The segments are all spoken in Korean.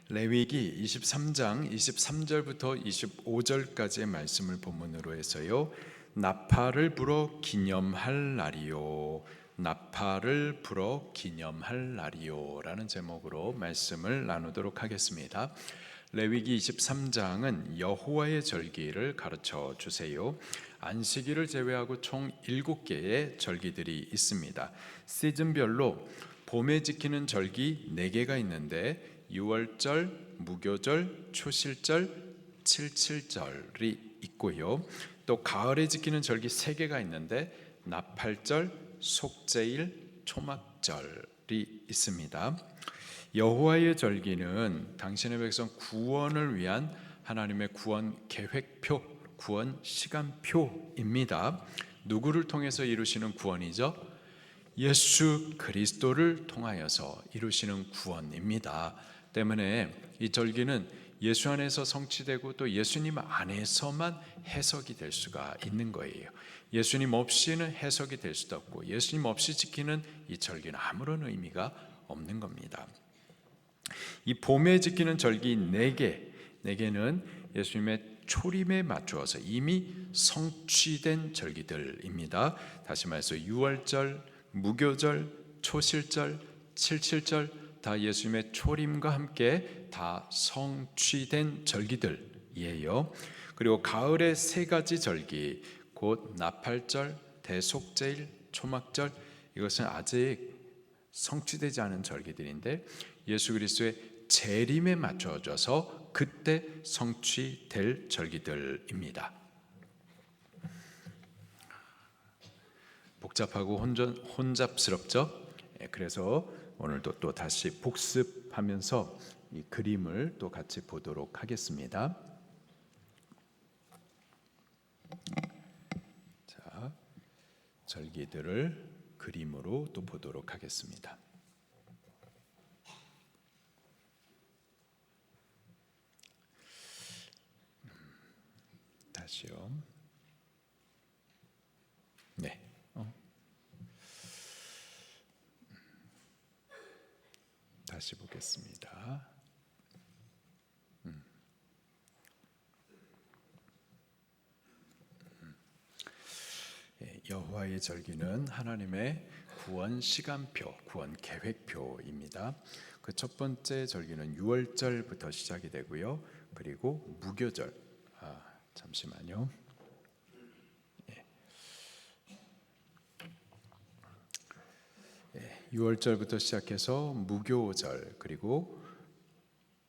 레위기 23장 23절부터 25절까지의 말씀을 본문으로 해서요. 나팔을 불어 기념할 날이요, 나팔을 불어 기념할 날이요 라는 제목으로 말씀을 나누도록 하겠습니다. 레위기 23장은 여호와의 절기를 가르쳐 주세요. 안식일을 제외하고 총 7개의 절기들이 있습니다. 시즌별로 봄에 지키는 절기 4개가 있는데 유월절, 무교절, 초실절, 칠칠절이 있고요. 또 가을에 지키는 절기 3개가 있는데 나팔절, 속죄일, 초막절이 있습니다. 여호와의 절기는 당신의 백성 구원을 위한 하나님의 구원 계획표, 구원 시간표입니다. 누구를 통해서 이루시는 구원이죠? 예수 그리스도를 통하여서 이루시는 구원입니다. 때문에 이 절기는 예수 안에서 성취되고 또 예수님 안에서만 해석이 될 수가 있는 거예요. 예수님 없이는 해석이 될 수도 없고 예수님 없이 지키는 이 절기는 아무런 의미가 없는 겁니다. 이 봄에 지키는 절기 4개는 예수님의 초림에 맞추어서 이미 성취된 절기들입니다. 다시 말해서 유월절, 무교절, 초실절, 칠칠절 다 예수님의 초림과 함께 다 성취된 절기들이에요. 그리고 가을의 3가지 절기, 곧 나팔절, 대속죄일, 초막절, 이것은 아직 성취되지 않은 절기들인데 예수 그리스도의 재림에 맞춰져서 그때 성취될 절기들입니다. 복잡하고 혼잡스럽죠? 그래서 오늘도 또 다시 복습하면서 이 그림을 또 같이 보도록 하겠습니다. 자, 절기들을 그림으로 또 보도록 하겠습니다. 다시요. 네. 다시 보겠습니다. 여호와의 절기는 하나님의 구원 시간표, 구원 계획표입니다. 그 첫 번째 절기는 유월절부터 시작이 되고요. 그리고 무교절. 잠시만요. 유월절부터 시작해서 무교절, 그리고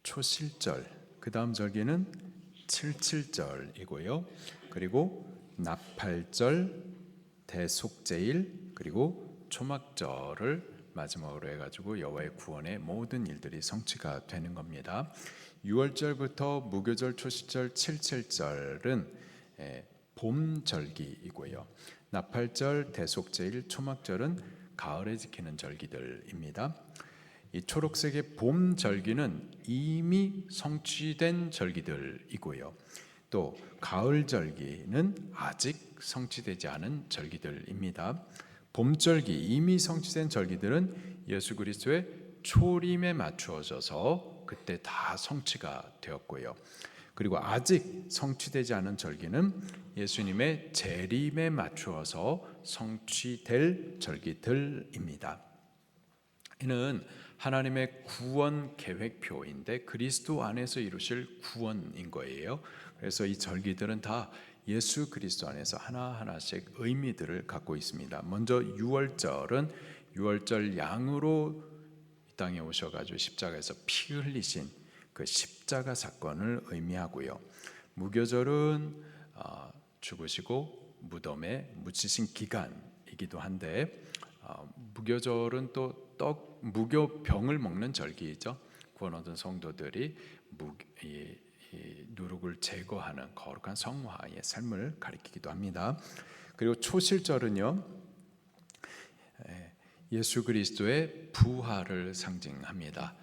초실절, 그 다음 절기는 칠칠절이고요. 그리고 나팔절, 대속죄일, 그리고 초막절을 마지막으로 해가지고 여호와의 구원의 모든 일들이 성취가 되는 겁니다. 6월절부터 무교절, 초실절, 칠칠절은 봄 절기이고요. 나팔절, 대속죄일, 초막절은 가을에 지키는 절기들입니다. 이 초록색의 봄 절기는 이미 성취된 절기들이고요. 또 가을 절기는 아직 성취되지 않은 절기들입니다. 봄 절기, 이미 성취된 절기들은 예수 그리스도의 초림에 맞추어져서 그때 다 성취가 되었고요. 그리고 아직 성취되지 않은 절기는 예수님의 재림에 맞추어서 성취될 절기들입니다. 이는 하나님의 구원 계획표인데 그리스도 안에서 이루실 구원인 거예요. 그래서 이 절기들은 다 예수 그리스도 안에서 하나하나씩 의미들을 갖고 있습니다. 먼저 유월절은 유월절 양으로 이 땅에 오셔가지고 십자가에서 피 흘리신 그 십자가 사건을 의미하고요. 무교절은 죽으시고 무덤에 묻히신 기간이기도 한데 무교절은 또 무교병을 먹는 절기이죠. 구원 얻은 성도들이 누룩을 제거하는 거룩한 성화의 삶을 가리키기도 합니다. 그리고 초실절은요, 예수 그리스도의 부활을 상징합니다.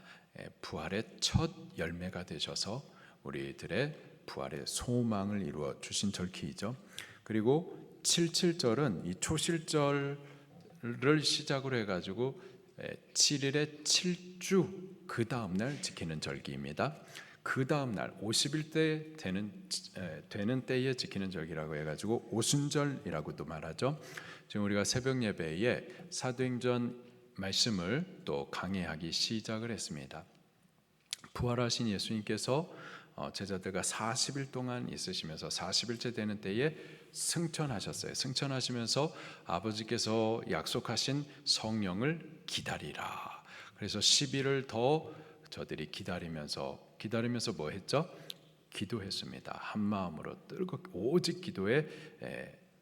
부활의 첫 열매가 되셔서 우리들의 부활의 소망을 이루어 주신 절기이죠. 그리고 칠칠절은 이 초실절을 시작으로 해가지고 7일의 7주 그 다음 날 지키는 절기입니다. 그 다음 날 50일 되는 때에 지키는 절기라고 해가지고 오순절이라고도 말하죠. 지금 우리가 새벽 예배에 사도행전 말씀을 또 강해하기 시작을 했습니다. 부활하신 예수님께서 제자들과 40일 동안 있으시면서 40일째 되는 때에 승천하셨어요. 승천하시면서 아버지께서 약속하신 성령을 기다리라. 그래서 10일을 더 저들이 기다리면서 뭐 했죠? 기도했습니다. 한 마음으로 뜨겁게 오직 기도에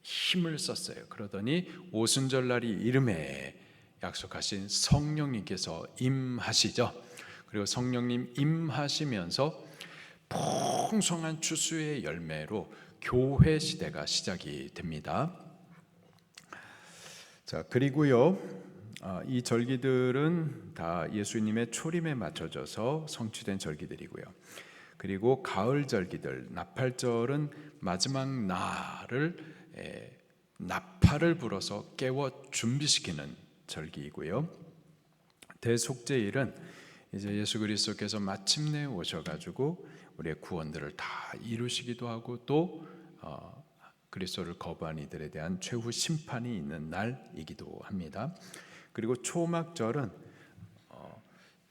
힘을 썼어요. 그러더니 오순절 날이 이름에 약속하신 성령님께서 임하시죠. 그리고 성령님 임하시면서 풍성한 추수의 열매로 교회 시대가 시작이 됩니다. 자, 그리고요, 이 절기들은 다 예수님의 초림에 맞춰져서 성취된 절기들이고요. 그리고 가을 절기들, 나팔절은 마지막 날을 나팔을 불어서 깨워 준비시키는 절기이고요. 대속죄일은 이제 예수 그리스도께서 마침내 오셔가지고 우리의 구원들을 다 이루시기도 하고 또 그리스도를 거부한 이들에 대한 최후 심판이 있는 날이기도 합니다. 그리고 초막절은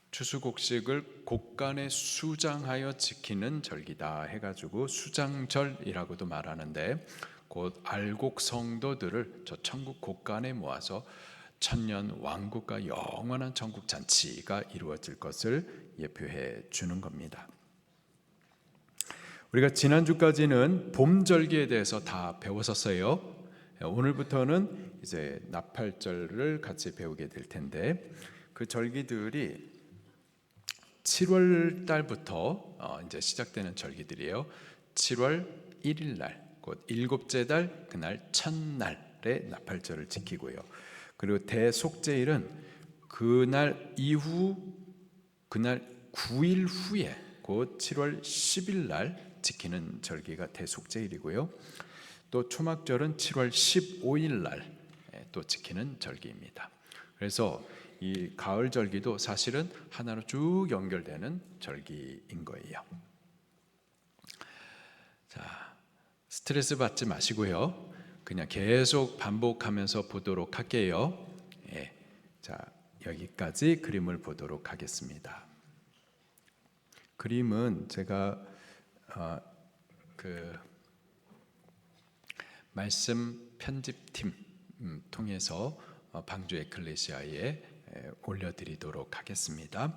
추수곡식을 곡간에 수장하여 지키는 절기다 해가지고 수장절이라고도 말하는데, 곧 알곡 성도들을 저 천국 곡간에 모아서 천년 왕국과 영원한 천국 잔치가 이루어질 것을 예표해 주는 겁니다. 우리가 지난주까지는 봄절기에 대해서 다 배웠었어요. 오늘부터는 이제 나팔절을 같이 배우게 될 텐데, 그 절기들이 7월 달부터 이제 시작되는 절기들이에요. 7월 1일 날, 곧 일곱째 달 그날 첫날에 나팔절을 지키고요. 그리고 대속죄일은 그날 이후 그날 9일 후에 곧 7월 10일 날 지키는 절기가 대속죄일이고요. 또 초막절은 7월 15일 날 또 지키는 절기입니다. 그래서 이 가을 절기도 사실은 하나로 쭉 연결되는 절기인 거예요. 자, 스트레스 받지 마시고요. 그냥 계속 반복하면서 보도록 할게요. 자, 여기까지 그림을 보도록 하겠습니다. 그림은 제가 그 말씀 편집팀 통해서 방주 에클레시아에 올려드리도록 하겠습니다.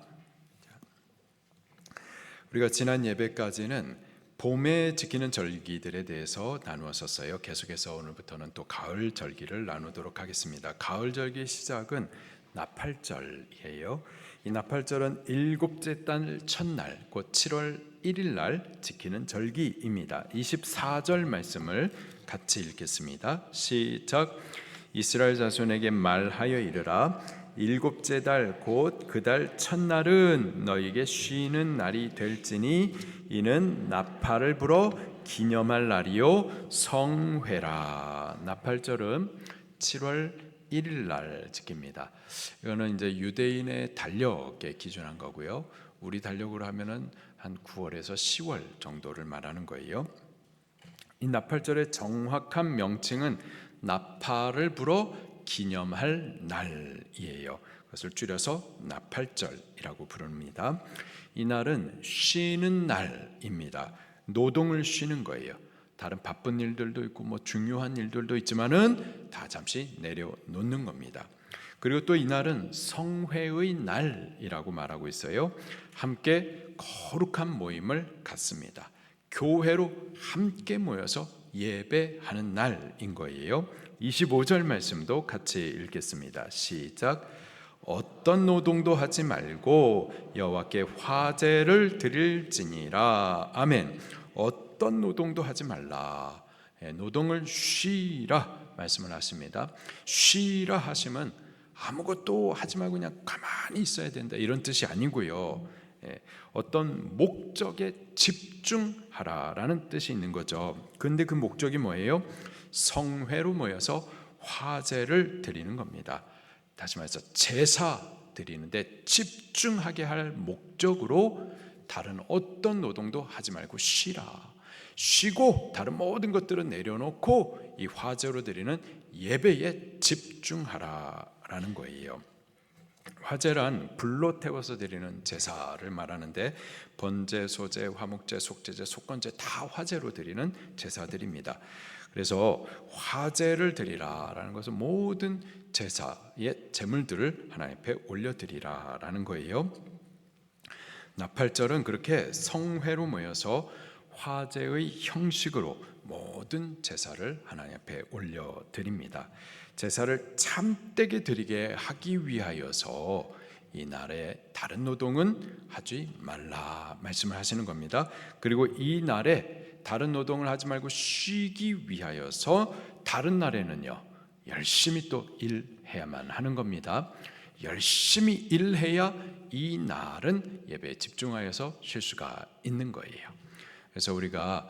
우리가 지난 예배까지는 봄에 지키는 절기들에 대해서 나누었었어요. 계속해서 오늘부터는 또 가을 절기를 나누도록 하겠습니다. 가을 절기의 시작은 나팔절이에요. 이 나팔절은 일곱째 달 첫날, 곧 7월 1일 날 지키는 절기입니다. 24절 말씀을 같이 읽겠습니다. 시작. 이스라엘 자손에게 말하여 이르라. 일곱째 달 곧 그 달 첫날은 너희에게 쉬는 날이 될지니 이는 나팔을 불어 기념할 날이요 성회라. 나팔절은 7월 1일 날 지킵니다. 이거는 이제 유대인의 달력에 기준한 거고요. 우리 달력으로 하면은 한 9월에서 10월 정도를 말하는 거예요. 이 나팔절의 정확한 명칭은 나팔을 불어 기념할 날이에요. 그것을 줄여서 나팔절이라고 부릅니다. 이 날은 쉬는 날입니다. 노동을 쉬는 거예요. 다른 바쁜 일들도 있고 뭐 중요한 일들도 있지만은 다 잠시 내려놓는 겁니다. 그리고 또 이 날은 성회의 날이라고 말하고 있어요. 함께 거룩한 모임을 갖습니다. 교회로 함께 모여서 예배하는 날인 거예요. 25절 말씀도 같이 읽겠습니다. 시작. 어떤 노동도 하지 말고 여호와께 화제를 드릴지니라. 아멘. 어떤 노동도 하지 말라. 노동을 쉬라 말씀을 하십니다. 쉬라 하시면 아무것도 하지 말고 그냥 가만히 있어야 된다 이런 뜻이 아니고요. 어떤 목적에 집중하라라는 뜻이 있는 거죠. 근데 그 목적이 뭐예요? 성회로 모여서 화제를 드리는 겁니다. 다시 말해서 제사 드리는데 집중하게 할 목적으로 다른 어떤 노동도 하지 말고 쉬고 다른 모든 것들은 내려놓고 이 화제로 드리는 예배에 집중하라라는 거예요. 화제란 불로 태워서 드리는 제사를 말하는데 번제, 소제, 화목제, 속제제, 속건제 다 화제로 드리는 제사들입니다. 그래서 화제를 드리라라는 것은 모든 제사의 제물들을 하나님 앞에 올려드리라라는 거예요. 나팔절은 그렇게 성회로 모여서 화제의 형식으로 모든 제사를 하나님 앞에 올려드립니다. 제사를 참되게 드리게 하기 위하여서 이 날에 다른 노동은 하지 말라 말씀을 하시는 겁니다. 그리고 이 날에 다른 노동을 하지 말고 쉬기 위하여서 다른 날에는요 열심히 또 일해야만 하는 겁니다. 열심히 일해야 이 날은 예배에 집중하여서 쉴 수가 있는 거예요. 그래서 우리가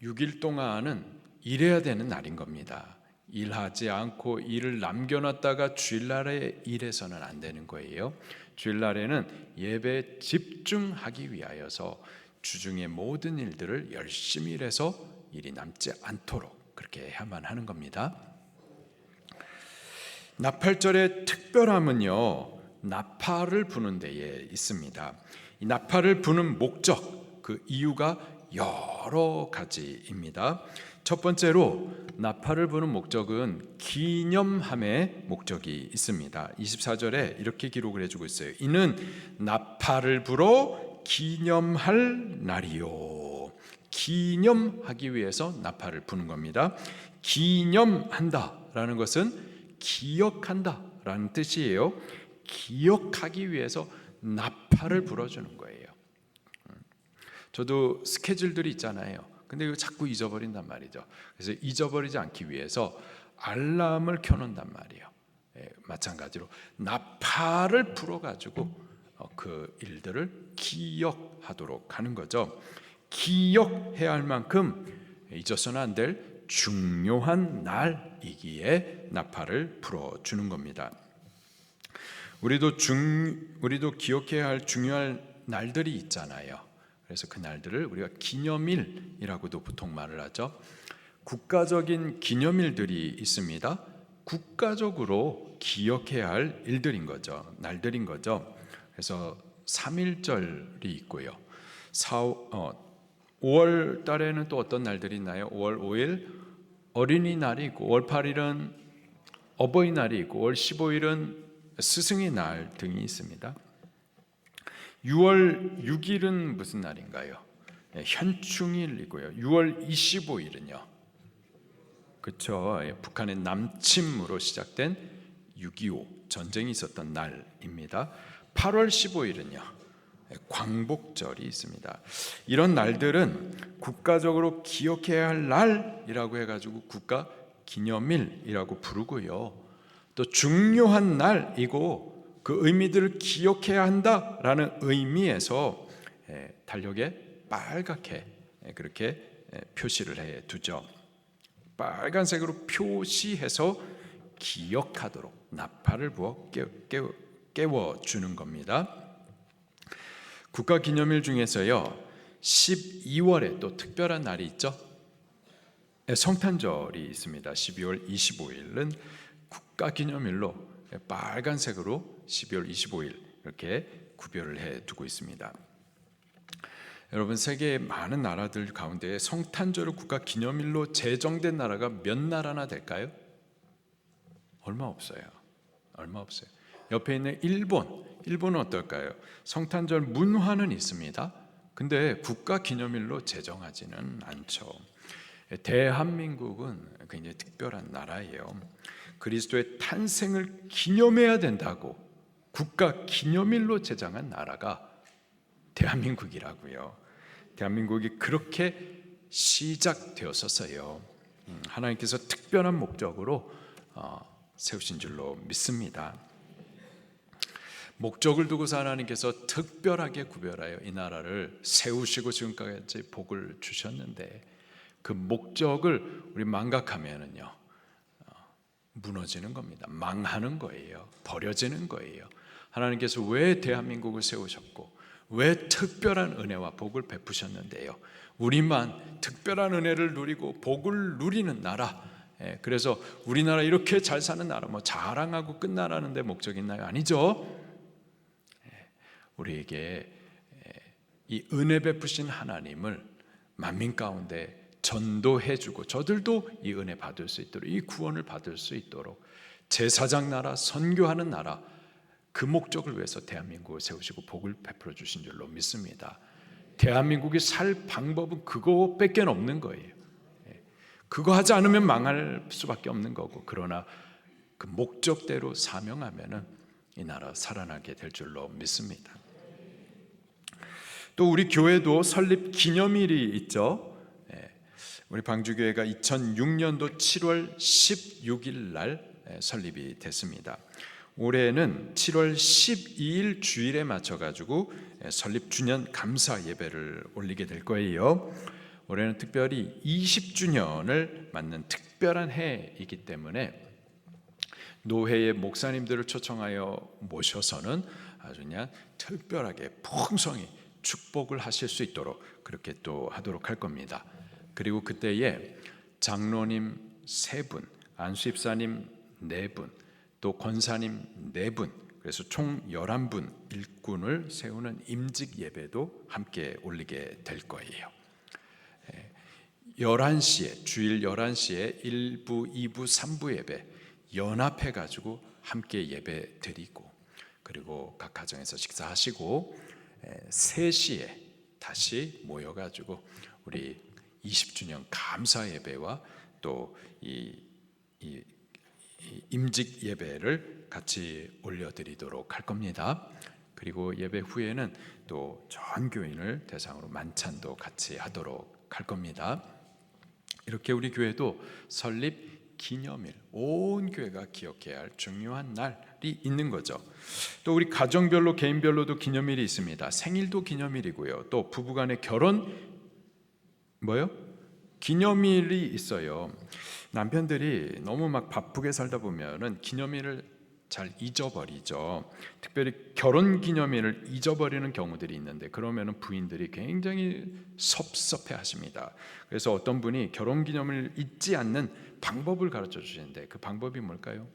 6일 동안은 일해야 되는 날인 겁니다. 일하지 않고 일을 남겨놨다가 주일날에 일해서는 안 되는 거예요. 주일날에는 예배에 집중하기 위하여서 주중의 모든 일들을 열심히 일해서 일이 남지 않도록 그렇게 해야만 하는 겁니다. 나팔절의 특별함은요, 나팔을 부는 데에 있습니다. 이 나팔을 부는 목적, 그 이유가 여러 가지입니다. 첫 번째로 나팔을 부는 목적은 기념함의 목적이 있습니다. 24절에 이렇게 기록을 해주고 있어요. 이는 나팔을 불어 기념할 날이요. 기념하기 위해서 나팔을 부는 겁니다. 기념한다라는 것은 기억한다라는 뜻이에요. 기억하기 위해서 나팔을 불어주는 거예요. 저도 스케줄들이 있잖아요. 근데 이거 자꾸 잊어버린단 말이죠. 그래서 잊어버리지 않기 위해서 알람을 켜놓는단 말이에요. 마찬가지로 나팔을 불어가지고 그 일들을 기억하도록 하는 거죠. 기억해야 할 만큼 잊어서는 안 될 중요한 날이기에 나팔을 불어주는 겁니다. 우리도 기억해야 할 중요한 날들이 있잖아요. 그래서 그 날들을 우리가 기념일이라고도 보통 말을 하죠. 국가적인 기념일들이 있습니다. 국가적으로 기억해야 할 일들인 거죠. 날들인 거죠. 그래서 3.1절이 있고요. 5월 달에는 또 어떤 날들이 있나요? 5월 5일 어린이날이 있고 5월 8일은 어버이날이 있고 5월 15일은 스승의 날 등이 있습니다. 6월 6일은 무슨 날인가요? 현충일이고요. 6월 25일은요. 그렇죠. 북한의 남침으로 시작된 6.25 전쟁이 있었던 날입니다. 8월 15일은요. 광복절이 있습니다. 이런 날들은 국가적으로 기억해야 할 날이라고 해가지고 국가 기념일이라고 부르고요. 또 중요한 날이고 그 의미들을 기억해야 한다라는 의미에서 달력에 빨갛게 그렇게 표시를 해 두죠. 빨간색으로 표시해서 기억하도록 나팔을 부어 깨워주는 겁니다. 국가기념일 중에서요 12월에 또 특별한 날이 있죠. 성탄절이 있습니다. 12월 25일은 국가기념일로 빨간색으로 12월 25일 이렇게 구별을 해 두고 있습니다. 여러분, 세계의 많은 나라들 가운데 성탄절을 국가기념일로 제정된 나라가 몇 나라나 될까요? 얼마 없어요. 옆에 있는 일본은 어떨까요? 성탄절 문화는 있습니다. 근데 국가기념일로 제정하지는 않죠. 대한민국은 굉장히 특별한 나라예요. 그리스도의 탄생을 기념해야 된다고 국가기념일로 제정한 나라가 대한민국이라고요. 대한민국이 그렇게 시작되었었어요. 하나님께서 특별한 목적으로 세우신 줄로 믿습니다. 목적을 두고서 하나님께서 특별하게 구별하여 이 나라를 세우시고 지금까지 복을 주셨는데 그 목적을 우리 망각하면은요 무너지는 겁니다. 망하는 거예요. 버려지는 거예요. 하나님께서 왜 대한민국을 세우셨고 왜 특별한 은혜와 복을 베푸셨는데요. 우리만 특별한 은혜를 누리고 복을 누리는 나라, 그래서 우리나라 이렇게 잘 사는 나라, 뭐 자랑하고 끝나라는 데 목적이 있나요? 아니죠. 우리에게 이 은혜 베푸신 하나님을 만민 가운데 전도해주고 저들도 이 은혜 받을 수 있도록, 이 구원을 받을 수 있도록 제사장 나라, 선교하는 나라, 그 목적을 위해서 대한민국을 세우시고 복을 베풀어 주신 줄로 믿습니다. 대한민국이 살 방법은 그거밖에 없는 거예요. 그거 하지 않으면 망할 수밖에 없는 거고, 그러나 그 목적대로 사명하면은 이 나라 살아나게 될 줄로 믿습니다. 또 우리 교회도 설립 기념일이 있죠. 우리 방주교회가 2006년도 7월 16일 날 설립이 됐습니다. 올해는 7월 12일 주일에 맞춰가지고 설립 주년 감사 예배를 올리게 될 거예요. 올해는 특별히 20주년을 맞는 특별한 해이기 때문에 노회의 목사님들을 초청하여 모셔서는 아주 그냥 특별하게 풍성히 축복을 하실 수 있도록 그렇게 또 하도록 할 겁니다. 그리고 그때에 장로님 3분, 안수입사님 4분, 또 권사님 4분, 그래서 총 11분 일꾼을 세우는 임직 예배도 함께 올리게 될 거예요. 11시에, 주일 11시에 1부, 2부, 3부 예배 연합해 가지고 함께 예배 드리고, 그리고 각 가정에서 식사하시고 3시에 다시 모여 가지고 우리 20주년 감사 예배와 또 이 임직 예배를 같이 올려드리도록 할 겁니다. 그리고 예배 후에는 또 전 교인을 대상으로 만찬도 같이 하도록 할 겁니다. 이렇게 우리 교회도 설립 기념일, 온 교회가 기억해야 할 중요한 날이 있는 거죠. 또 우리 가정별로 개인별로도 기념일이 있습니다. 생일도 기념일이고요. 또 부부간의 결혼 기념일이 있어요. 남편들이 너무 막 바쁘게 살다 보면은 기념일을 잘 잊어버리죠. 특별히 결혼 기념일을 잊어버리는 경우들이 있는데, 그러면은 부인들이 굉장히 섭섭해 하십니다. 그래서 어떤 분이 결혼 기념일을 잊지 않는 방법을 가르쳐 주시는데, 그 방법이 뭘까요?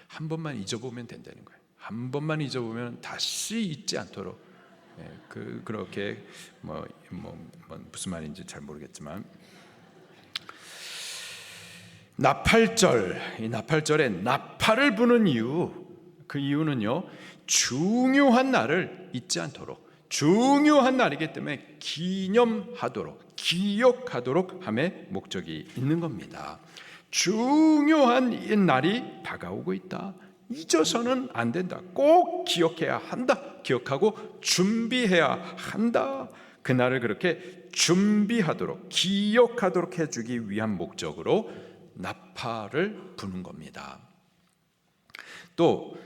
한 번만 잊어보면 된다는 거예요. 한 번만 잊어보면 다시 잊지 않도록. 그렇게 무슨 말인지 잘 모르겠지만, 나팔절, 이 나팔절에 나팔을 부는 이유, 그 이유는요, 중요한 날을 잊지 않도록, 중요한 날이기 때문에 기념하도록, 기억하도록 함의 목적이 있는 겁니다. 중요한 이 날이 다가오고 있다. 잊어서는 안 된다. 꼭 기억해야 한다. 기억하고 준비해야 한다. 그날을 그렇게 준비하도록, 기억하도록 해주기 위한 목적으로 나팔을 부는 겁니다. 또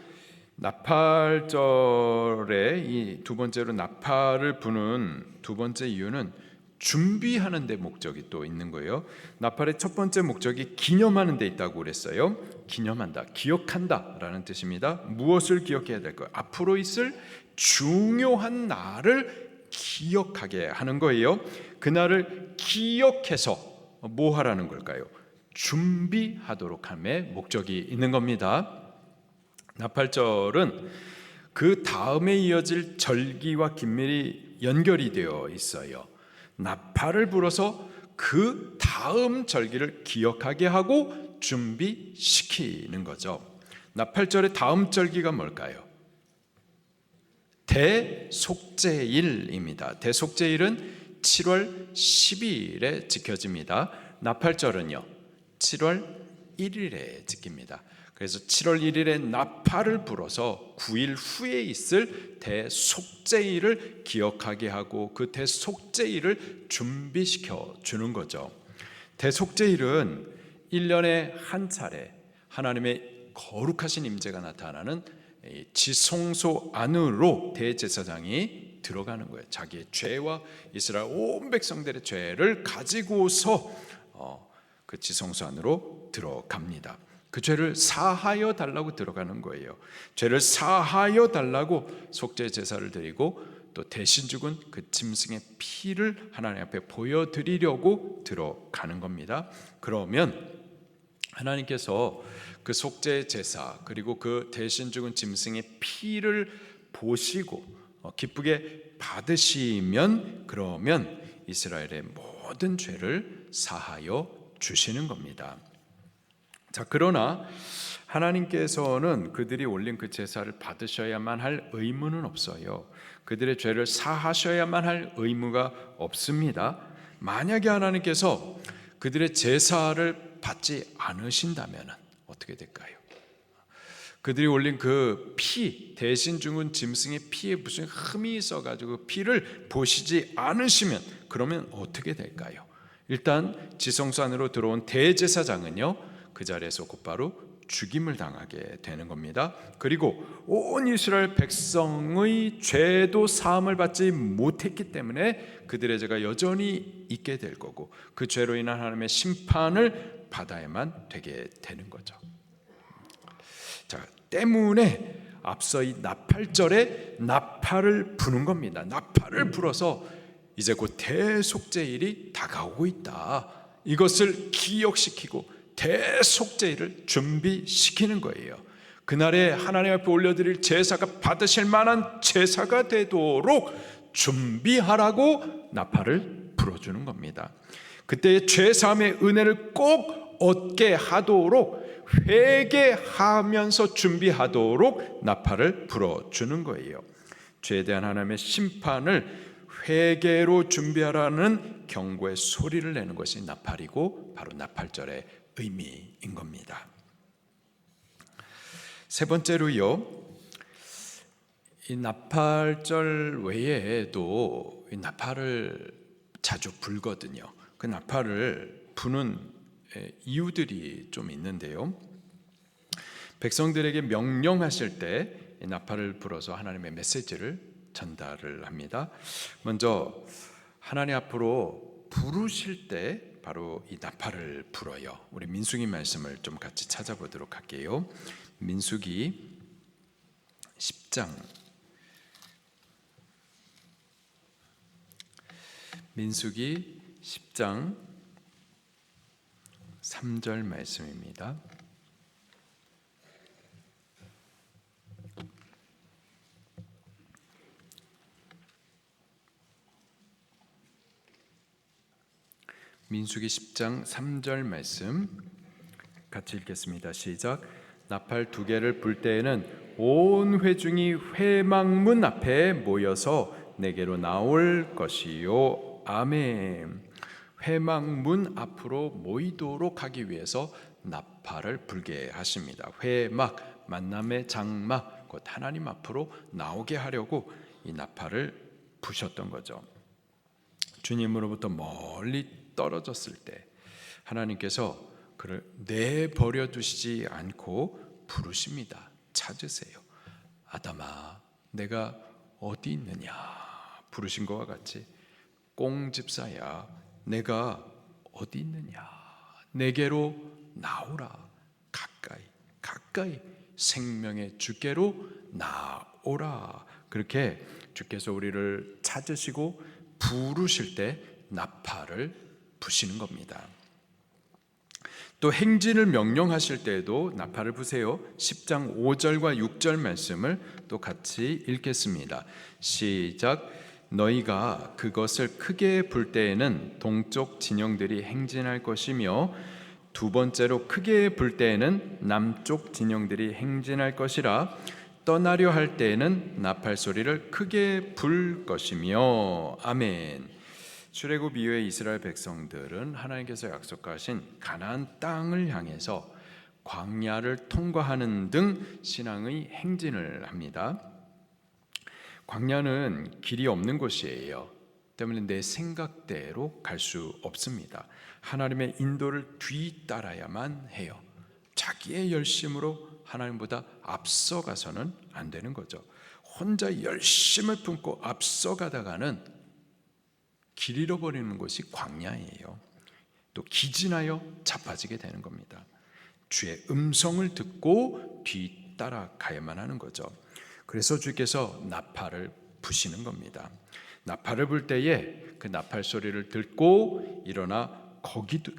나팔절에 이 두 번째로 나팔을 부는 두 번째 이유는 준비하는 데 목적이 또 있는 거예요. 나팔의 첫 번째 목적이 기념하는 데 있다고 그랬어요. 기념한다, 기억한다 라는 뜻입니다. 무엇을 기억해야 될까요? 앞으로 있을 중요한 날을 기억하게 하는 거예요. 그날을 기억해서 뭐 하라는 걸까요? 준비하도록 함의 목적이 있는 겁니다. 나팔절은 그 다음에 이어질 절기와 긴밀히 연결이 되어 있어요. 나팔을 불어서 그 다음 절기를 기억하게 하고 준비시키는 거죠. 나팔절의 다음 절기가 뭘까요? 대속죄일입니다. 대속죄일은 7월 12일에 지켜집니다. 나팔절은요 7월 1일에 지킵니다. 그래서 7월 1일에 나팔을 불어서 9일 후에 있을 대속죄일을 기억하게 하고 그 대속죄일을 준비시켜 주는 거죠. 대속죄일은 1년에 한 차례 하나님의 거룩하신 임재가 나타나는 지성소 안으로 대제사장이 들어가는 거예요. 자기의 죄와 이스라엘 온 백성들의 죄를 가지고서 그 지성소 안으로 들어갑니다. 그 죄를 사하여 달라고 들어가는 거예요. 죄를 사하여 달라고 속죄 제사를 드리고 또 대신 죽은 그 짐승의 피를 하나님 앞에 보여드리려고 들어가는 겁니다. 그러면 하나님께서 그 속죄 제사 그리고 그 대신 죽은 짐승의 피를 보시고 기쁘게 받으시면 그러면 이스라엘의 모든 죄를 사하여 주시는 겁니다. 자, 그러나 하나님께서는 그들이 올린 그 제사를 받으셔야만 할 의무는 없어요. 그들의 죄를 사하셔야만 할 의무가 없습니다. 만약에 하나님께서 그들의 제사를 받지 않으신다면 어떻게 될까요? 그들이 올린 그 피, 대신 죽은 짐승의 피에 무슨 흠이 있어가지고 피를 보시지 않으시면 그러면 어떻게 될까요? 일단 지성소 안으로 들어온 대제사장은요, 그 자리에서 곧바로 죽임을 당하게 되는 겁니다. 그리고 온 이스라엘 백성의 죄도 사함을 받지 못했기 때문에 그들의 죄가 여전히 있게 될 거고 그 죄로 인한 하나님의 심판을 받아야만 되게 되는 거죠. 자, 때문에 앞서 이 나팔절에 나팔을 부는 겁니다. 나팔을 불어서 이제 곧 대속죄일이 다가오고 있다. 이것을 기억시키고 대속죄일을 준비시키는 거예요. 그날에 하나님 앞에 올려드릴 제사가 받으실 만한 제사가 되도록 준비하라고 나팔을 불어주는 겁니다. 그때 죄사함의 은혜를 꼭 얻게 하도록 회개하면서 준비하도록 나팔을 불어주는 거예요. 죄에 대한 하나님의 심판을 회개로 준비하라는 경고의 소리를 내는 것이 나팔이고 바로 나팔절의 의미인 겁니다. 세 번째로요, 이 나팔절 외에도 이 나팔을 자주 불거든요. 그 나팔을 부는 이유들이 좀 있는데요. 백성들에게 명령하실 때 이 나팔을 불어서 하나님의 메시지를 전달을 합니다. 먼저 하나님 앞으로 부르실 때 바로 이 나팔을 불어요. 우리 민수기 말씀을 좀 같이 찾아보도록 할게요. 민수기 10장 3절 말씀입니다. 민수기 10장 3절 말씀 같이 읽겠습니다. 시작. 나팔 2개를 불 때에는 온 회중이 회막문 앞에 모여서 내게로 나올 것이요. 아멘. 회막문 앞으로 모이도록 하기 위해서 나팔을 불게 하십니다. 회막, 만남의 장막, 곧 하나님 앞으로 나오게 하려고 이 나팔을 부셨던 거죠. 주님으로부터 멀리 떨어졌을 때 하나님께서 그를 내버려 두시지 않고 부르십니다. 찾으세요. 아담아, 내가 어디 있느냐? 부르신 것과 같이 꽁집사야, 내가 어디 있느냐? 내게로 나오라. 가까이 생명의 주께로 나오라. 그렇게 주께서 우리를 찾으시고 부르실 때 나팔을 부시는 겁니다. 또 행진을 명령하실 때에도 나팔을 부세요. 10장 5절과 6절 말씀을 또 같이 읽겠습니다. 시작. 너희가 그것을 크게 불 때에는 동쪽 진영들이 행진할 것이며 두 번째로 크게 불 때에는 남쪽 진영들이 행진할 것이라. 떠나려 할 때에는 나팔 소리를 크게 불 것이며. 아멘. 출애굽 이후에 이스라엘 백성들은 하나님께서 약속하신 가나안 땅을 향해서 광야를 통과하는 등 신앙의 행진을 합니다. 광야는 길이 없는 곳이에요. 때문에 내 생각대로 갈 수 없습니다. 하나님의 인도를 뒤따라야만 해요. 자기의 열심으로 하나님보다 앞서가서는 안 되는 거죠. 혼자 열심을 품고 앞서가다가는 길 잃어버리는 곳이 광야예요. 또 기진하여 자빠지게 되는 겁니다. 주의 음성을 듣고 뒤따라가야만 하는 거죠. 그래서 주께서 나팔을 부시는 겁니다. 나팔을 불 때에 그 나팔 소리를 듣고 일어나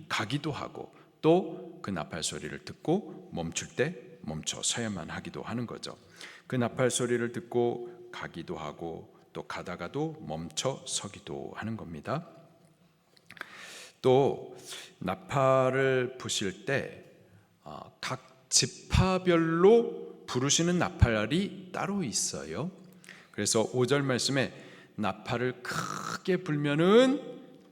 가기도 하고, 또 그 나팔 소리를 듣고 멈출 때 멈춰 서야만 하기도 하는 거죠. 그 나팔 소리를 듣고 가기도 하고 또 가다가도 멈춰 서기도 하는 겁니다. 또 나팔을 부실 때 각 지파별로 부르시는 나팔이 따로 있어요. 그래서 5절 말씀에 나팔을 크게 불면은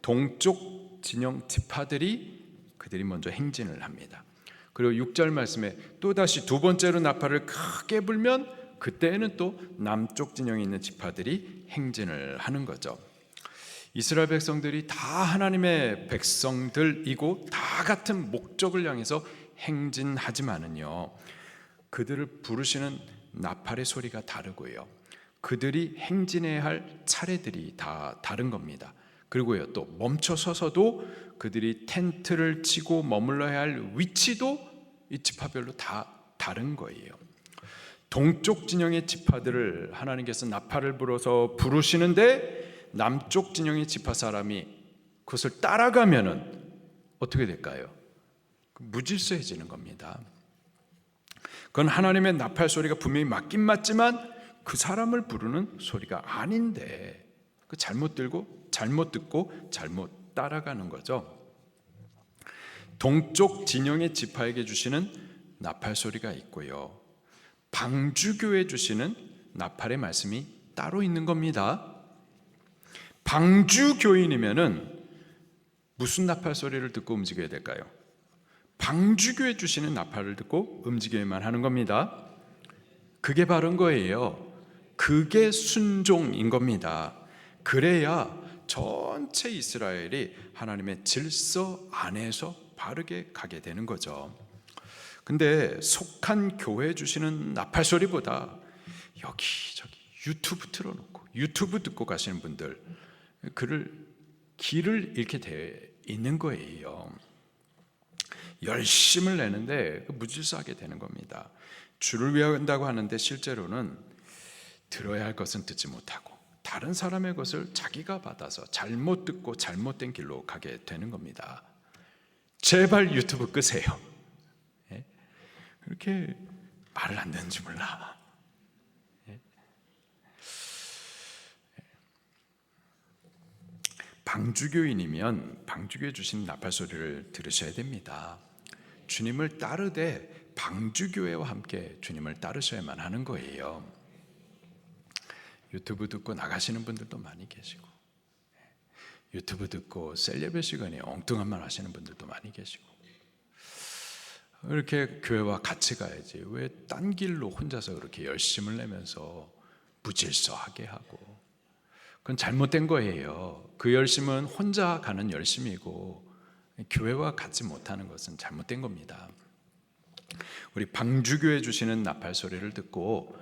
동쪽 진영 지파들이 그들이 먼저 행진을 합니다. 그리고 6절 말씀에 또다시 두 번째로 나팔을 크게 불면 그때는 또 남쪽 진영에 있는 지파들이 행진을 하는 거죠. 이스라엘 백성들이 다 하나님의 백성들이고 다 같은 목적을 향해서 행진하지만은요, 그들을 부르시는 나팔의 소리가 다르고요, 그들이 행진해야 할 차례들이 다 다른 겁니다. 그리고요, 또 멈춰 서서도 그들이 텐트를 치고 머물러야 할 위치도 이 지파별로 다 다른 거예요. 동쪽 진영의 지파들을 하나님께서 나팔을 불어서 부르시는데 남쪽 진영의 지파 사람이 그것을 따라가면은 어떻게 될까요? 무질서해지는 겁니다. 그건 하나님의 나팔 소리가 분명히 맞긴 맞지만 그 사람을 부르는 소리가 아닌데 잘못 듣고 잘못 따라가는 거죠. 동쪽 진영의 지파에게 주시는 나팔 소리가 있고요, 방주교에 주시는 나팔의 말씀이 따로 있는 겁니다. 방주교인이면은 무슨 나팔 소리를 듣고 움직여야 될까요? 방주교에 주시는 나팔을 듣고 움직여야만 하는 겁니다. 그게 바른 거예요. 그게 순종인 겁니다. 그래야 전체 이스라엘이 하나님의 질서 안에서 바르게 가게 되는 거죠. 근데 속한 교회에 주시는 나팔 소리보다 여기저기 유튜브 틀어놓고 유튜브 듣고 가시는 분들, 길을 잃게 돼 있는 거예요. 열심을 내는데 무질서하게 되는 겁니다. 주를 위한다고 하는데 실제로는 들어야 할 것은 듣지 못하고 다른 사람의 것을 자기가 받아서 잘못 듣고 잘못된 길로 가게 되는 겁니다. 제발 유튜브 끄세요. 그렇게 말을 안 듣는지 몰라. 방주교인이면 방주교에 주신 나팔 소리를 들으셔야 됩니다. 주님을 따르되 방주교회와 함께 주님을 따르셔야만 하는 거예요. 유튜브 듣고 나가시는 분들도 많이 계시고, 유튜브 듣고 셀레브 시간에 엉뚱한 말 하시는 분들도 많이 계시고, 이렇게 교회와 같이 가야지 왜 딴 길로 혼자서 그렇게 열심을 내면서 무질서하게 하고, 그건 잘못된 거예요. 그 열심은 혼자 가는 열심이고 교회와 같이 못하는 것은 잘못된 겁니다. 우리 방주교에 주시는 나팔 소리를 듣고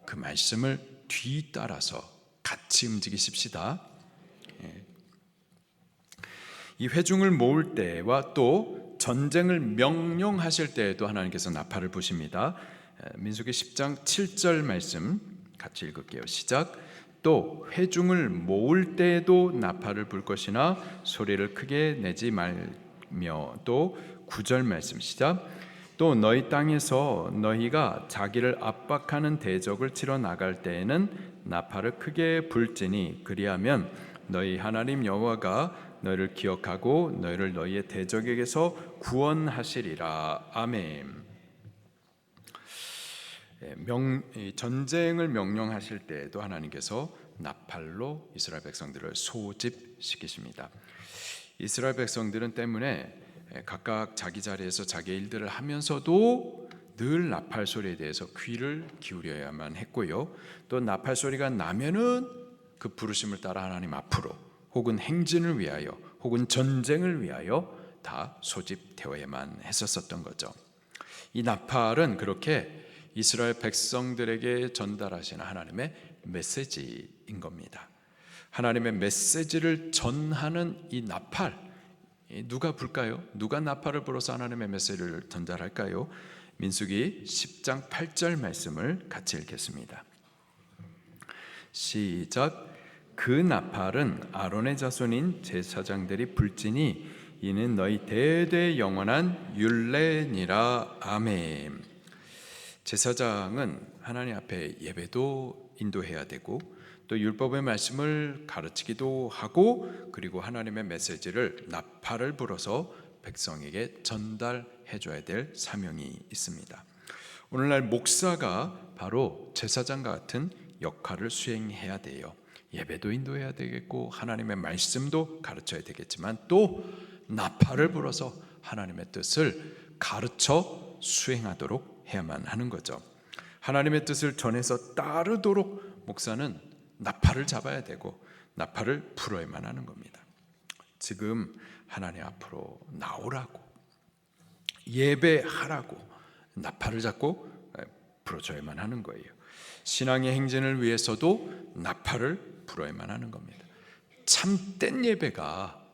그 말씀을 뒤따라서 같이 움직이십시다. 이 회중을 모을 때와 또 전쟁을 명령하실 때에도 하나님께서 나팔을 부십니다. 민수기 10장 7절 말씀 같이 읽을게요. 시작. 또 회중을 모을 때에도 나팔을 불 것이나 소리를 크게 내지 말며, 또 9절 말씀 시작. 또 너희 땅에서 너희가 자기를 압박하는 대적을 치러 나갈 때에는 나팔을 크게 불지니 그리하면 너희 하나님 여호와가 너희를 기억하고 너희를 너희의 대적에게서 구원하시리라. 아멘. 전쟁을 명령하실 때에도 하나님께서 나팔로 이스라엘 백성들을 소집시키십니다. 이스라엘 백성들은 때문에 각각 자기 자리에서 자기 일들을 하면서도 늘 나팔 소리에 대해서 귀를 기울여야만 했고요, 또 나팔 소리가 나면은 그 부르심을 따라 하나님 앞으로 혹은 행진을 위하여 혹은 전쟁을 위하여 다 소집되어야만 했었던 거죠. 이 나팔은 그렇게 이스라엘 백성들에게 전달하시는 하나님의 메시지인 겁니다. 하나님의 메시지를 전하는 이 나팔, 누가 불까요? 누가 나팔을 불어서 하나님의 메시지를 전달할까요? 민수기 10장 8절 말씀을 같이 읽겠습니다. 시작. 그 나팔은 아론의 자손인 제사장들이 불지니 이는 너희 대대 영원한 율례니라. 아멘. 제사장은 하나님 앞에 예배도 인도해야 되고 또 율법의 말씀을 가르치기도 하고 그리고 하나님의 메시지를 나팔을 불어서 백성에게 전달해 줘야 될 사명이 있습니다. 오늘날 목사가 바로 제사장과 같은 역할을 수행해야 돼요. 예배도 인도해야 되겠고 하나님의 말씀도 가르쳐야 되겠지만 또 나팔을 불어서 하나님의 뜻을 가르쳐 수행하도록 해야만 하는 거죠. 하나님의 뜻을 전해서 따르도록 목사는 나팔을 잡아야 되고 나팔을 불어야만 하는 겁니다. 지금 하나님 앞으로 나오라고 예배하라고 나팔을 잡고 불어줘야만 하는 거예요. 신앙의 행진을 위해서도 나팔을 불어야만 하는 겁니다. 참된 예배가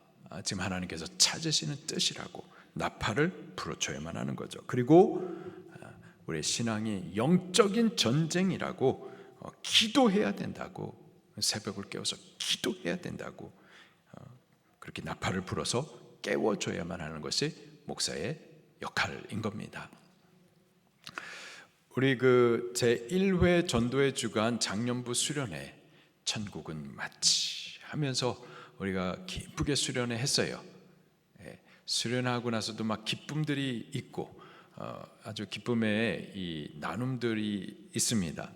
지금 하나님께서 찾으시는 뜻이라고 나팔을 불어줘야만 하는 거죠. 그리고 우리 신앙이 영적인 전쟁이라고 기도해야 된다고, 새벽을 깨워서 기도해야 된다고 그렇게 나팔을 불어서 깨워줘야만 하는 것이 목사의 역할인 겁니다. 우리 제1회 전도의 주간 작년부 수련회 천국은 마치 하면서 우리가 기쁘게 수련회 했어요. 수련하고 나서도 막 기쁨들이 있고 아주 기쁨의 이 나눔들이 있습니다.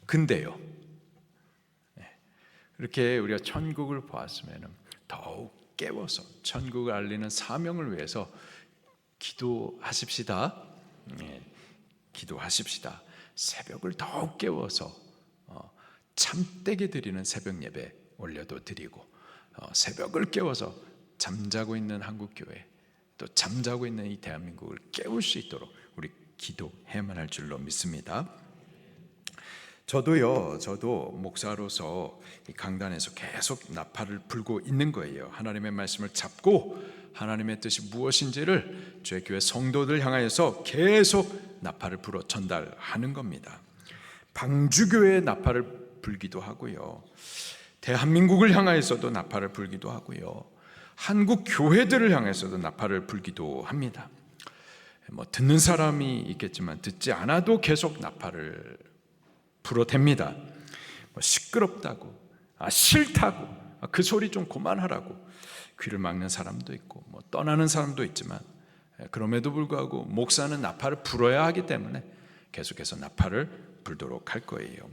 근데요, 이렇게 우리가 천국을 보았으면 더욱 깨워서 천국을 알리는 사명을 위해서 기도하십시다. 기도하십시다. 새벽을 더욱 깨워서 참되게 드리는 새벽 예배 올려도 드리고 새벽을 깨워서 잠자고 있는 한국교회 또 잠자고 있는 이 대한민국을 깨울 수 있도록 우리 기도해야만 할 줄로 믿습니다. 저도 목사로서 이 강단에서 계속 나팔을 불고 있는 거예요. 하나님의 말씀을 잡고 하나님의 뜻이 무엇인지를 저희 교회 성도들 향하여서 계속 나팔을 불어 전달하는 겁니다. 방주교회에 나팔을 불기도 하고요. 대한민국을 향하여서도 나팔을 불기도 하고요. 한국 교회들을 향해서도 나팔을 불기도 합니다. 듣는 사람이 있겠지만 듣지 않아도 계속 나팔을 불어댑니다. 시끄럽다고, 싫다고, 그 소리 좀 그만하라고 귀를 막는 사람도 있고 떠나는 사람도 있지만 그럼에도 불구하고 목사는 나팔을 불어야 하기 때문에 계속해서 나팔을 불도록 할 거예요.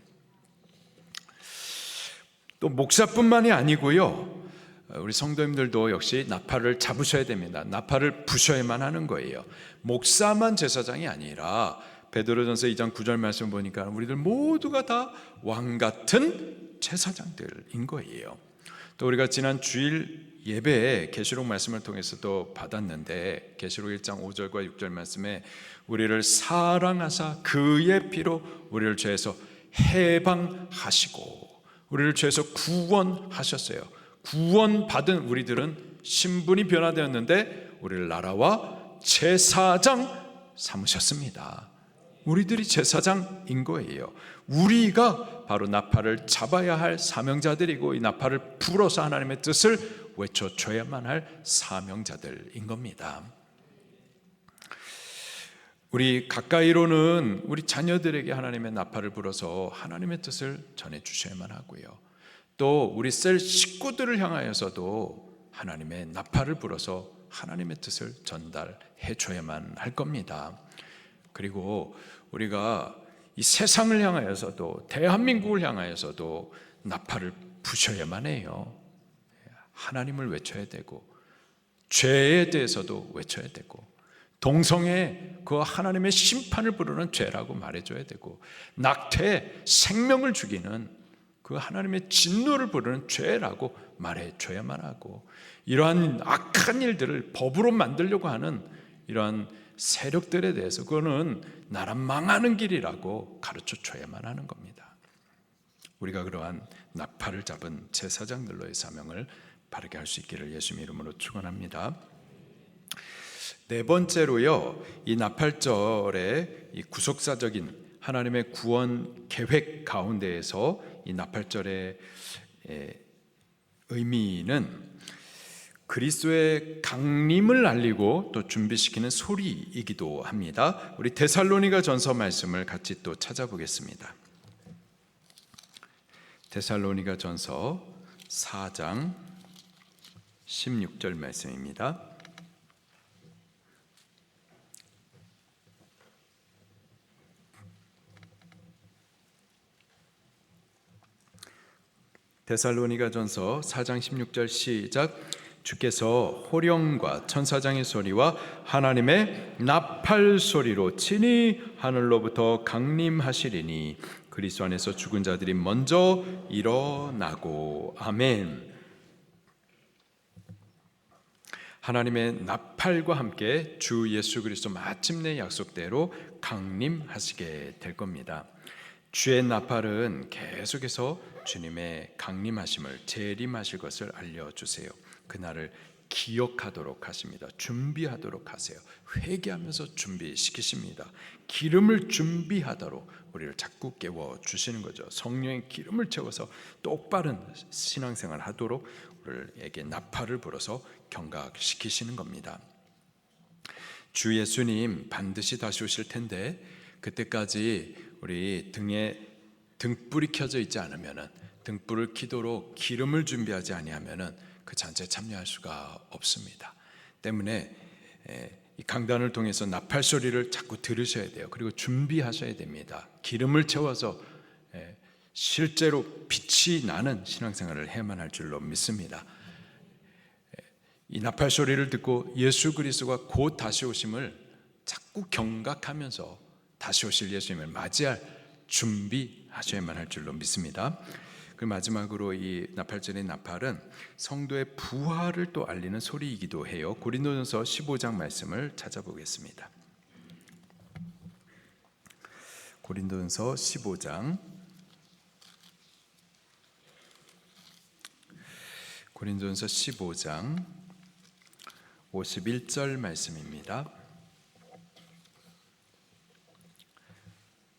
또 목사뿐만이 아니고요, 우리 성도님들도 역시 나팔을 잡으셔야 됩니다. 나팔을 부셔야만 하는 거예요. 목사만 제사장이 아니라 베드로전서 2장 9절 말씀 보니까 우리들 모두가 다 왕같은 제사장들인 거예요. 또 우리가 지난 주일 예배에 계시록 말씀을 통해서도 받았는데 계시록 1장 5절과 6절 말씀에 우리를 사랑하사 그의 피로 우리를 죄에서 해방하시고 우리를 죄에서 구원하셨어요. 구원받은 우리들은 신분이 변화되었는데 우리를 나라와 제사장 삼으셨습니다. 우리들이 제사장인 거예요. 우리가 바로 나팔을 잡아야 할 사명자들이고 이 나팔을 불어서 하나님의 뜻을 외쳐줘야만 할 사명자들인 겁니다. 우리 가까이로는 우리 자녀들에게 하나님의 나팔을 불어서 하나님의 뜻을 전해주셔야만 하고요. 또 우리 셀 식구들을 향하여서도 하나님의 나팔을 불어서 하나님의 뜻을 전달해 줘야만 할 겁니다. 그리고 우리가 이 세상을 향하여서도 대한민국을 향하여서도 나팔을 부셔야만 해요. 하나님을 외쳐야 되고 죄에 대해서도 외쳐야 되고 동성애 그 하나님의 심판을 부르는 죄라고 말해줘야 되고 낙태 생명을 죽이는 그 하나님의 진노를 부르는 죄라고 말해줘야만 하고 이러한 악한 일들을 법으로 만들려고 하는 이러한 세력들에 대해서 그거는 나라 망하는 길이라고 가르쳐줘야만 하는 겁니다. 우리가 그러한 나팔을 잡은 제사장들로의 사명을 바르게 할 수 있기를 예수님 이름으로 축원합니다. 네 번째로요, 이 나팔절의 이 구속사적인 하나님의 구원 계획 가운데에서 이 나팔절의 의미는 그리스도의 강림을 알리고 또 준비시키는 소리이기도 합니다. 우리 데살로니가 전서 말씀을 같이 또 찾아보겠습니다. 데살로니가 전서 4장 16절 말씀입니다. 데살로니가 전서 4장 16절 시작. 주께서 호령과 천사장의 소리와 하나님의 나팔 소리로 친히 하늘로부터 강림하시리니 그리스도 안에서 죽은 자들이 먼저 일어나고. 아멘. 하나님의 나팔과 함께 주 예수 그리스도 마침내 약속대로 강림하시게 될 겁니다. 주의 나팔은 계속해서 주님의 강림하심을 재림하실 것을 알려주세요. 그날을 기억하도록 하십니다. 준비하도록 하세요. 회개하면서 준비시키십니다. 기름을 준비하도록 우리를 자꾸 깨워주시는 거죠. 성령의 기름을 채워서 똑바른 신앙생활 하도록 우리에게 나팔을 불어서 경각시키시는 겁니다. 주 예수님 반드시 다시 오실 텐데 그때까지 우리 등에 등불이 켜져 있지 않으면, 등불을 켜도록 기름을 준비하지 아니하면 그 잔치에 참여할 수가 없습니다. 때문에 이 강단을 통해서 나팔 소리를 자꾸 들으셔야 돼요. 그리고 준비하셔야 됩니다. 기름을 채워서 실제로 빛이 나는 신앙생활을 해야만 할 줄로 믿습니다. 이 나팔 소리를 듣고 예수 그리스도가 곧 다시 오심을 자꾸 경각하면서 다시 오실 예수님을 맞이할 준비하셔야만 할 줄로 믿습니다. 그 마지막으로 이 나팔절의 나팔은 성도의 부활을 또 알리는 소리이기도 해요. 고린도전서 15장 말씀을 찾아보겠습니다. 고린도전서 15장 51절 말씀입니다.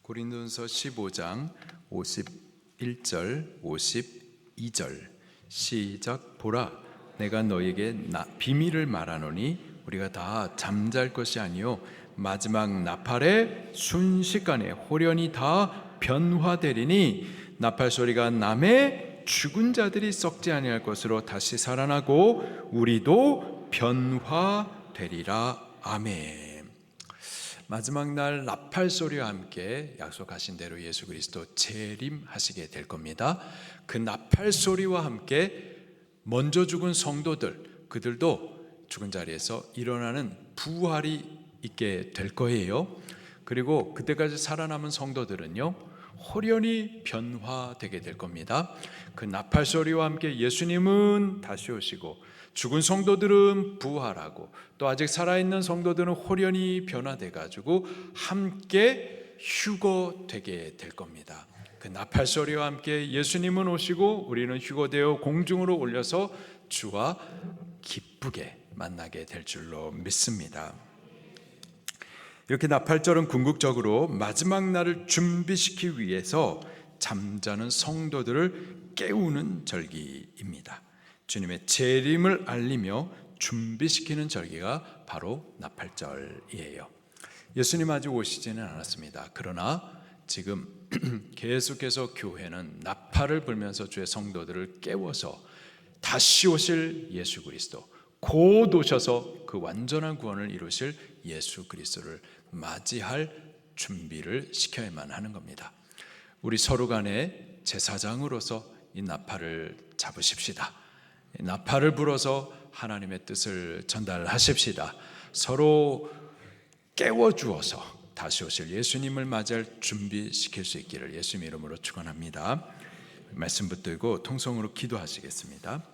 고린도전서 15장 51절 52절 시작. 보라, 내가 너에게 비밀을 말하노니 우리가 다 잠잘 것이 아니요 마지막 나팔의 순식간에 홀연히 다 변화되리니 나팔 소리가 나매 죽은 자들이 썩지 아니할 것으로 다시 살아나고 우리도 변화되리라. 아멘. 마지막 날 나팔 소리와 함께 약속하신 대로 예수 그리스도 재림하시게 될 겁니다. 그 나팔 소리와 함께 먼저 죽은 성도들, 그들도 죽은 자리에서 일어나는 부활이 있게 될 거예요. 그리고 그때까지 살아남은 성도들은요, 홀연히 변화되게 될 겁니다. 그 나팔 소리와 함께 예수님은 다시 오시고 죽은 성도들은 부활하고 또 아직 살아있는 성도들은 홀연히 변화돼 가지고 함께 휴거되게 될 겁니다. 그 나팔 소리와 함께 예수님은 오시고 우리는 휴거되어 공중으로 올려서 주와 기쁘게 만나게 될 줄로 믿습니다. 이렇게 나팔절은 궁극적으로 마지막 날을 준비시키기 위해서 잠자는 성도들을 깨우는 절기입니다. 주님의 재림을 알리며 준비시키는 절기가 바로 나팔절이에요. 예수님 아직 오시지는 않았습니다. 그러나 지금 계속해서 교회는 나팔을 불면서 주의 성도들을 깨워서 다시 오실 예수 그리스도, 곧 오셔서 그 완전한 구원을 이루실 예수 그리스도를 맞이할 준비를 시켜야만 하는 겁니다. 우리 서로 간에 제사장으로서 이 나팔을 잡으십시다. 나팔을 불어서 하나님의 뜻을 전달하십시다. 서로 깨워주어서 다시 오실 예수님을 맞이할 준비시킬 수 있기를 예수님 이름으로 축원합니다. 말씀 붙들고 통성으로 기도하시겠습니다.